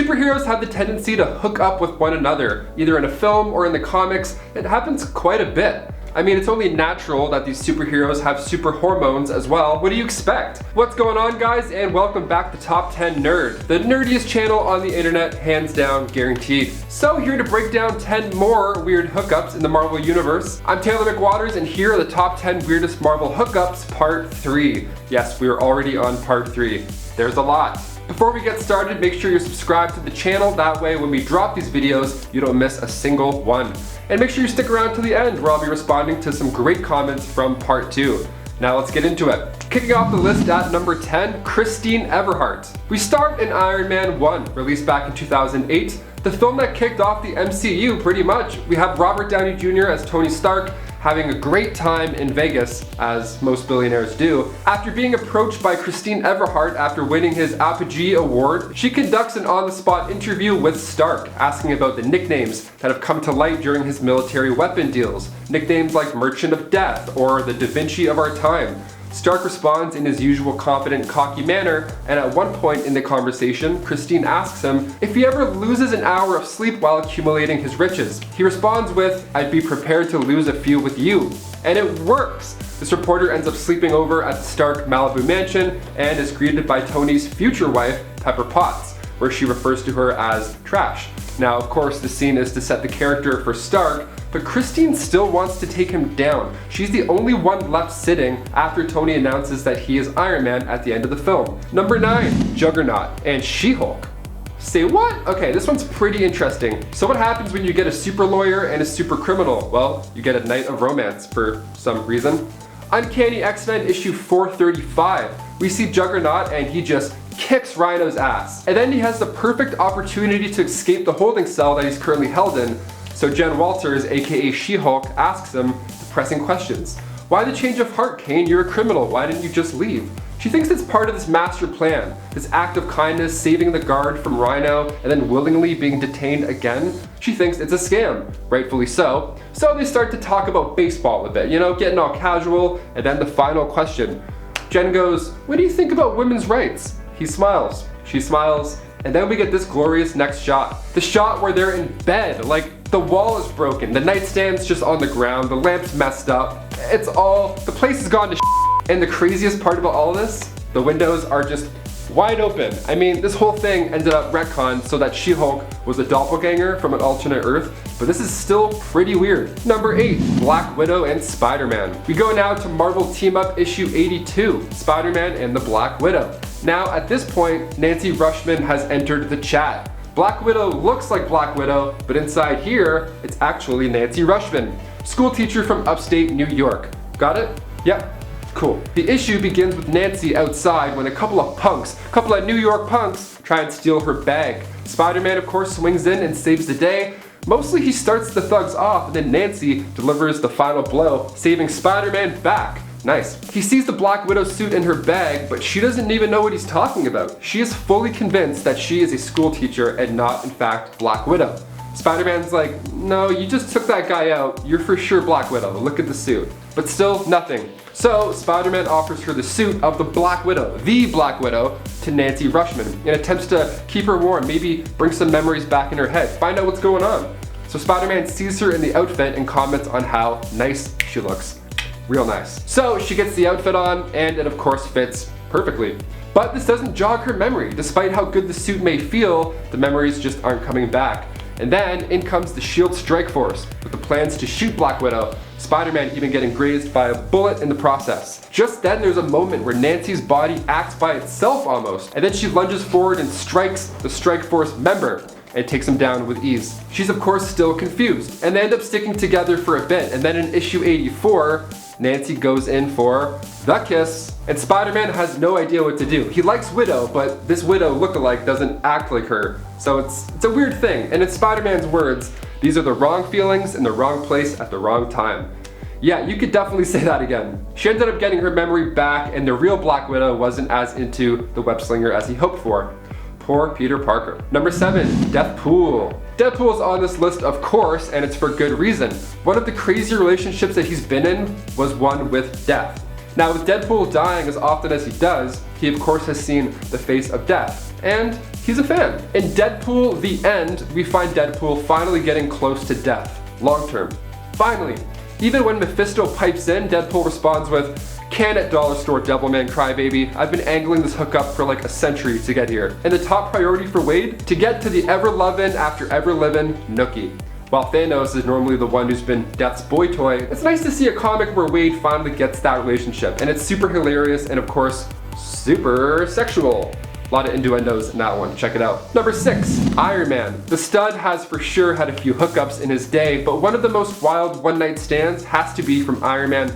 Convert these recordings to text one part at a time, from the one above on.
Superheroes have the tendency to hook up with one another, either in a film or in the comics. It happens quite a bit. I mean, it's only natural that these superheroes have super hormones as well. What do you expect? What's going on, guys, and welcome back to Top 10 Nerd, the nerdiest channel on the internet, hands down guaranteed. So here to break down 10 more weird hookups in the Marvel Universe. I'm Taylor McWatters, and here are the top 10 weirdest Marvel hookups, part 3. Yes, we are already on part 3. There's a lot. Before we get started, make sure you're subscribed to the channel. That way, when we drop these videos, you don't miss a single one. And make sure you stick around to the end, where I'll be responding to some great comments from part 2. Now let's get into it. Kicking off the list at number 10, Christine Everhart. We start in Iron Man 1, released back in 2008. The film that kicked off the MCU pretty much. We have Robert Downey Jr. as Tony Stark, having a great time in Vegas, as most billionaires do. After being approached by Christine Everhart after winning his Apogee Award, she conducts an on-the-spot interview with Stark, asking about the nicknames that have come to light during his military weapon deals. Nicknames like Merchant of Death or the Da Vinci of our time. Stark responds in his usual confident, cocky manner, and at one point in the conversation, Christine asks him if he ever loses an hour of sleep while accumulating his riches. He responds with, "I'd be prepared to lose a few with you." And it works! This reporter ends up sleeping over at the Stark Malibu mansion and is greeted by Tony's future wife, Pepper Potts, where she refers to her as trash. Now, of course, the scene is to set the character for Stark, but Christine still wants to take him down. She's the only one left sitting after Tony announces that he is Iron Man at the end of the film. Number 9, Juggernaut and She-Hulk. Say what? Okay, this one's pretty interesting. So what happens when you get a super lawyer and a super criminal? Well, you get a night of romance for some reason. Uncanny X-Men issue 435. We see Juggernaut and he just kicks Rhino's ass. And then he has the perfect opportunity to escape the holding cell that he's currently held in. So Jen Walters, aka She-Hulk, asks him the pressing questions. Why the change of heart, Kane? You're a criminal. Why didn't you just leave? She thinks it's part of this master plan, this act of kindness, saving the guard from Rhino, and then willingly being detained again. She thinks it's a scam, rightfully so. So they start to talk about baseball a bit, you know, getting all casual, and then the final question. Jen goes, "What do you think about women's rights?" He smiles, she smiles, and then we get this glorious next shot. The shot where they're in bed, like the wall is broken, the nightstand's just on the ground, the lamp's messed up. The place has gone to shit. And the craziest part about all of this, the windows are just wide open. I mean, this whole thing ended up retconned so that She-Hulk was a doppelganger from an alternate Earth, but this is still pretty weird. Number 8, Black Widow and Spider-Man. We go now to Marvel Team Up issue 82, Spider-Man and the Black Widow. Now, at this point, Nancy Rushman has entered the chat. Black Widow looks like Black Widow, but inside here, it's actually Nancy Rushman, school teacher from upstate New York. Got it? Yep. Cool. The issue begins with Nancy outside when a couple of New York punks, try and steal her bag. Spider-Man, of course, swings in and saves the day. Mostly he starts the thugs off, and then Nancy delivers the final blow, saving Spider-Man back. Nice. He sees the Black Widow suit in her bag, but she doesn't even know what he's talking about. She is fully convinced that she is a school teacher and not, in fact, Black Widow. Spider-Man's like, "No, you just took that guy out. You're for sure Black Widow. Look at the suit." But still, nothing. So, Spider-Man offers her the suit of the Black Widow, to Nancy Rushman, and attempts to keep her warm, maybe bring some memories back in her head, find out what's going on. So Spider-Man sees her in the outfit and comments on how nice she looks. Real nice. So she gets the outfit on, and it of course fits perfectly. But this doesn't jog her memory. Despite how good the suit may feel, the memories just aren't coming back. And then in comes the S.H.I.E.L.D. strike force with the plans to shoot Black Widow, Spider-Man even getting grazed by a bullet in the process. Just then there's a moment where Nancy's body acts by itself almost, and then she lunges forward and strikes the strike force member and takes him down with ease. She's of course still confused, and they end up sticking together for a bit, and then in issue 84, Nancy goes in for the kiss, and Spider-Man has no idea what to do. He likes Widow, but this Widow lookalike doesn't act like her, so it's a weird thing, and in Spider-Man's words, these are the wrong feelings in the wrong place at the wrong time. Yeah, you could definitely say that again. She ended up getting her memory back, and the real Black Widow wasn't as into the web slinger as he hoped for. Poor Peter Parker. Number 7, Deathpool. Deadpool's on this list, of course, and it's for good reason. One of the crazy relationships that he's been in was one with death. Now, with Deadpool dying as often as he does, he of course has seen the face of death. And he's a fan. In Deadpool The End, we find Deadpool finally getting close to death, long term. Finally. Even when Mephisto pipes in, Deadpool responds with, "Can at dollar store Devilman Crybaby. I've been angling this hookup for like a century to get here." And the top priority for Wade? To get to the ever-lovin' after ever-livin' Nookie. While Thanos is normally the one who's been Death's boy toy, it's nice to see a comic where Wade finally gets that relationship. And it's super hilarious and of course, super sexual. A lot of innuendos in that one, check it out. Number 6, Iron Man. The stud has for sure had a few hookups in his day, but one of the most wild one-night stands has to be from Iron Man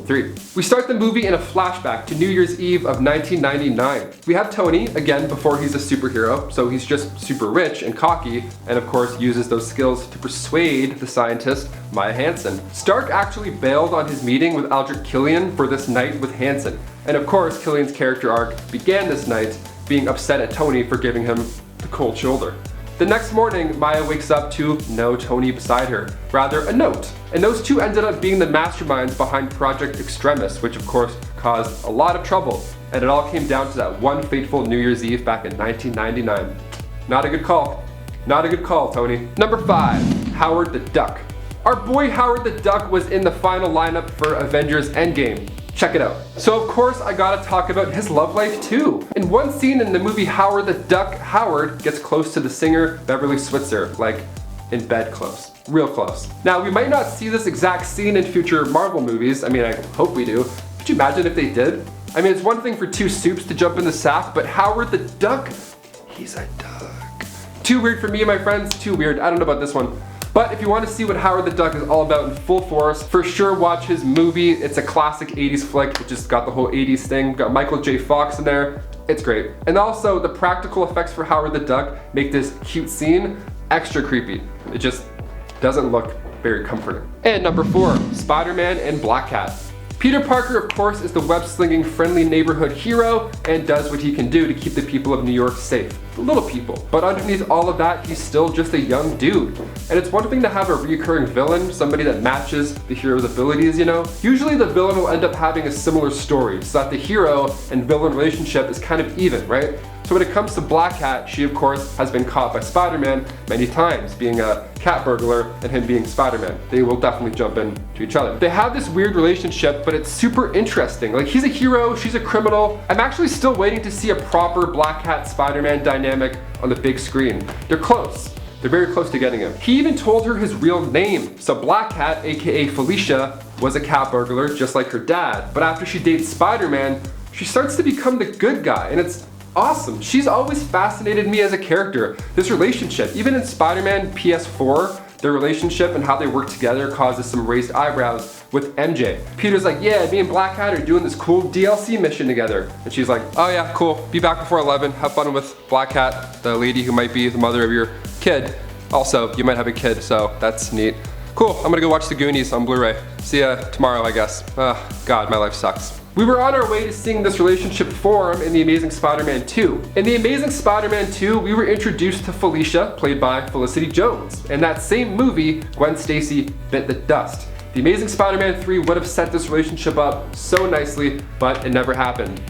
3. We start the movie in a flashback to New Year's Eve of 1999. We have Tony, again before he's a superhero, so he's just super rich and cocky, and of course uses those skills to persuade the scientist, Maya Hansen. Stark actually bailed on his meeting with Aldrich Killian for this night with Hansen. And of course, Killian's character arc began this night being upset at Tony for giving him the cold shoulder. The next morning, Maya wakes up to no Tony beside her, rather a note. And those two ended up being the masterminds behind Project Extremis, which of course caused a lot of trouble. And it all came down to that one fateful New Year's Eve back in 1999. Not a good call. Not a good call, Tony. Number 5, Howard the Duck. Our boy Howard the Duck was in the final lineup for Avengers Endgame. Check it out. So of course I gotta talk about his love life too. In one scene in the movie Howard the Duck, Howard gets close to the singer Beverly Switzer, like in bed close, real close. Now we might not see this exact scene in future Marvel movies, I mean I hope we do. Could you imagine if they did? I mean it's one thing for two soups to jump in the sack, but Howard the Duck, he's a duck. Too weird for me and my friends, too weird, I don't know about this one. But if you want to see what Howard the Duck is all about in full force, for sure watch his movie. It's a classic 80s flick, which just got the whole 80s thing. Got Michael J. Fox in there. It's great. And also the practical effects for Howard the Duck make this cute scene extra creepy. It just doesn't look very comforting. And number 4, Spider-Man and Black Cat. Peter Parker, of course, is the web-slinging friendly neighborhood hero and does what he can do to keep the people of New York safe. The little people. But underneath all of that, he's still just a young dude. And it's one thing to have a recurring villain, somebody that matches the hero's abilities, you know? Usually the villain will end up having a similar story, so that the hero and villain relationship is kind of even, right? So when it comes to Black Cat, she of course has been caught by Spider-Man many times, being a cat burglar and him being Spider-Man. They will definitely jump into each other. They have this weird relationship, but it's super interesting. Like he's a hero, she's a criminal. I'm actually still waiting to see a proper Black Cat Spider-Man dynamic on the big screen. They're close. They're very close to getting him. He even told her his real name. So Black Cat, aka Felicia, was a cat burglar just like her dad. But after she dates Spider-Man, she starts to become the good guy, and it's awesome. She's always fascinated me as a character. This relationship, even in Spider-Man PS4, their relationship and how they work together causes some raised eyebrows with MJ. Peter's like, yeah, me and Black Cat are doing this cool DLC mission together. And she's like, oh yeah, cool. Be back before 11. Have fun with Black Cat, the lady who might be the mother of your kid. Also, you might have a kid, so that's neat. Cool, I'm gonna go watch The Goonies on Blu-ray. See ya tomorrow, I guess. God, my life sucks. We were on our way to seeing this relationship form in The Amazing Spider-Man 2. In The Amazing Spider-Man 2, we were introduced to Felicia, played by Felicity Jones. In that same movie, Gwen Stacy bit the dust. The Amazing Spider-Man 3 would have set this relationship up so nicely, but it never happened.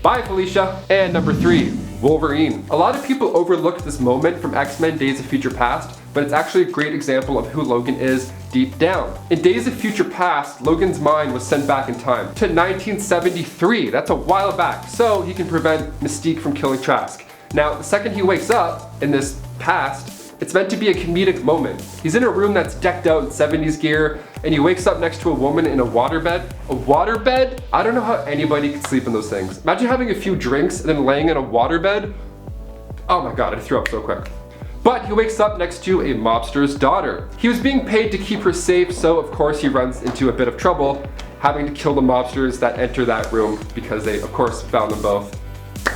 Bye, Felicia. And number 3, Wolverine. A lot of people overlooked this moment from X-Men Days of Future Past, but it's actually a great example of who Logan is deep down. In Days of Future Past, Logan's mind was sent back in time to 1973. That's a while back, so he can prevent Mystique from killing Trask. Now, the second he wakes up in this past, it's meant to be a comedic moment. He's in a room that's decked out in 70s gear, and he wakes up next to a woman in a waterbed. A waterbed? I don't know how anybody could sleep in those things. Imagine having a few drinks and then laying in a waterbed. Oh my God, I threw up so quick. But he wakes up next to a mobster's daughter. He was being paid to keep her safe, so of course he runs into a bit of trouble, having to kill the mobsters that enter that room because they of course found them both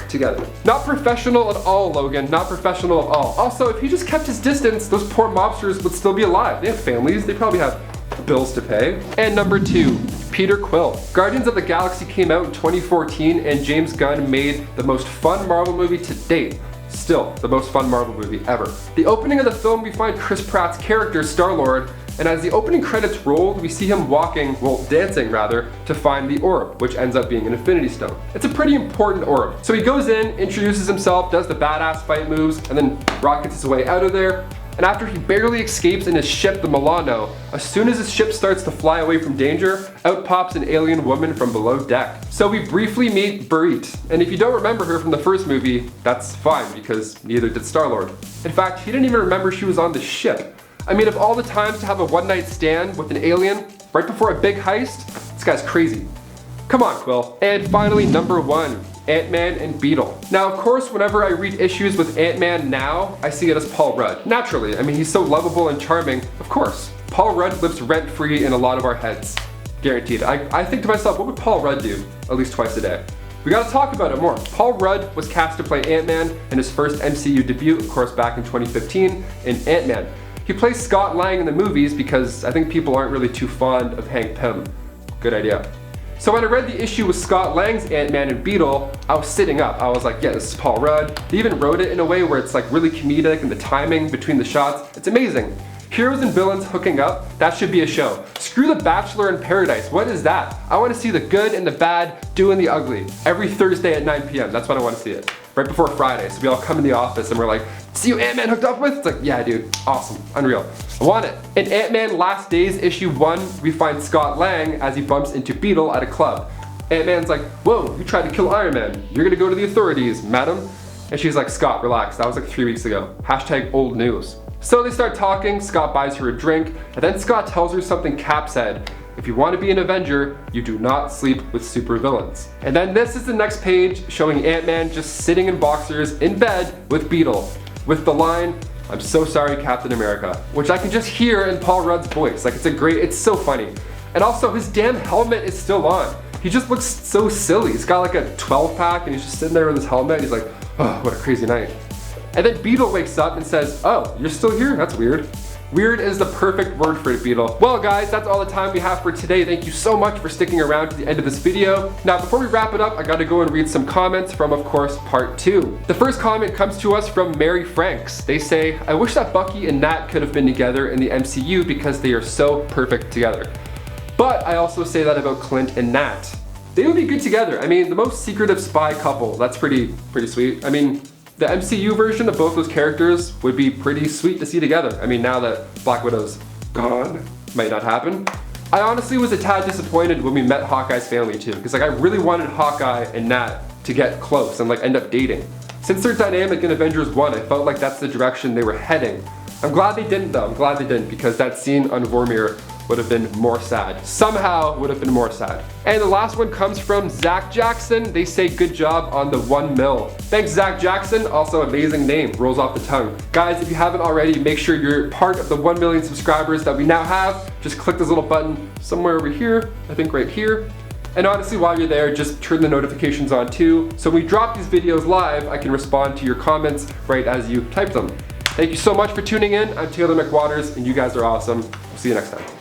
together. Not professional at all, Logan, not professional at all. Also, if he just kept his distance, those poor mobsters would still be alive. They have families, they probably have bills to pay. And number 2, Peter Quill. Guardians of the Galaxy came out in 2014 and James Gunn made the most fun Marvel movie to date. Still, the most fun Marvel movie ever. The opening of the film, we find Chris Pratt's character, Star-Lord, And as the opening credits rolled, we see him walking, well, dancing rather, to find the orb, which ends up being an Infinity Stone. It's a pretty important orb. So he goes in, introduces himself, does the badass fight moves, and then rockets his way out of there. And after he barely escapes in his ship, the Milano, as soon as his ship starts to fly away from danger, out pops an alien woman from below deck. So we briefly meet Berit, and if you don't remember her from the first movie, that's fine, because neither did Star-Lord. In fact, he didn't even remember she was on the ship. I mean, of all the times to have a one-night stand with an alien, right before a big heist, this guy's crazy. Come on, Quill. And finally, number 1. Ant-Man and Beetle. Now, of course, whenever I read issues with Ant-Man now, I see it as Paul Rudd. Naturally, I mean, he's so lovable and charming, of course. Paul Rudd lives rent-free in a lot of our heads. Guaranteed. I think to myself, what would Paul Rudd do? At least twice a day. We gotta talk about it more. Paul Rudd was cast to play Ant-Man in his first MCU debut, of course, back in 2015 in Ant-Man. He plays Scott Lang in the movies because I think people aren't really too fond of Hank Pym. Good idea. So when I read the issue with Scott Lang's Ant-Man and Beetle, I was sitting up. I was like, yeah, this is Paul Rudd. They even wrote it in a way where it's like really comedic and the timing between the shots, it's amazing. Heroes and villains hooking up, that should be a show. Screw The Bachelor in Paradise, what is that? I want to see the good and the bad doing the ugly. Every Thursday at 9 p.m, that's when I want to see it. Right before Friday, so we all come in the office and we're like, see you Ant-Man hooked up with? It's like, yeah dude, awesome, unreal. I want it. In Ant-Man Last Days issue 1, we find Scott Lang as he bumps into Beetle at a club. Ant-Man's like, whoa, you tried to kill Iron Man. You're gonna go to the authorities, madam. And she's like, Scott, relax, that was like 3 weeks ago. Hashtag old news. So they start talking, Scott buys her a drink, and then Scott tells her something Cap said. If you want to be an Avenger, you do not sleep with supervillains. And then this is the next page showing Ant-Man just sitting in boxers in bed with Beetle, with the line, I'm so sorry, Captain America, which I can just hear in Paul Rudd's voice. Like it's so funny. And also his damn helmet is still on. He just looks so silly. He's got like a 12 pack and he's just sitting there with his helmet. He's like, oh, what a crazy night. And then Beetle wakes up and says, oh, you're still here? That's weird. Weird is the perfect word for it, Beetle. Well guys, that's all the time we have for today. Thank you so much for sticking around to the end of this video. Now before we wrap it up, I gotta go and read some comments from, of course, part 2. The first comment comes to us from Mary Franks. They say, I wish that Bucky and Nat could have been together in the MCU because they are so perfect together. But I also say that about Clint and Nat. They would be good together. I mean, the most secretive spy couple. That's pretty sweet. I mean, the MCU version of both those characters would be pretty sweet to see together. I mean, now that Black Widow's gone, might not happen. I honestly was a tad disappointed when we met Hawkeye's family too, because like I really wanted Hawkeye and Nat to get close and like end up dating. Since their dynamic in Avengers 1, I felt like that's the direction they were heading. I'm glad they didn't though, I'm glad they didn't, because that scene on Vormir would have been more sad. Somehow would have been more sad. And the last one comes from Zach Jackson. They say good job on the 1 mil. Thanks Zach Jackson, also amazing name, rolls off the tongue. Guys, if you haven't already, make sure you're part of the 1 million subscribers that we now have. Just click this little button somewhere over here, I think right here. And honestly, while you're there, just turn the notifications on too. So when we drop these videos live, I can respond to your comments right as you type them. Thank you so much for tuning in. I'm Taylor McWatters, and you guys are awesome. We'll see you next time.